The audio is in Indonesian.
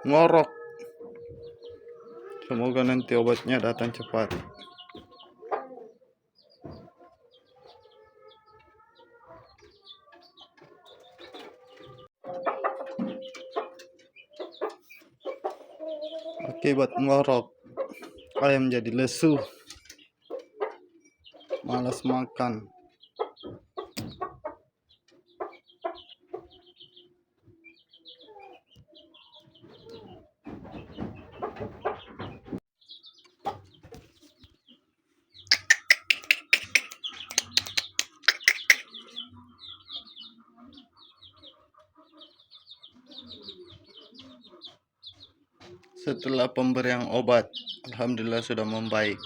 ngorok. Semoga nanti obatnya datang cepat. Akibat ngorok, ayam jadi lesu, malas makan. Setelah pemberian obat, alhamdulillah sudah membaik.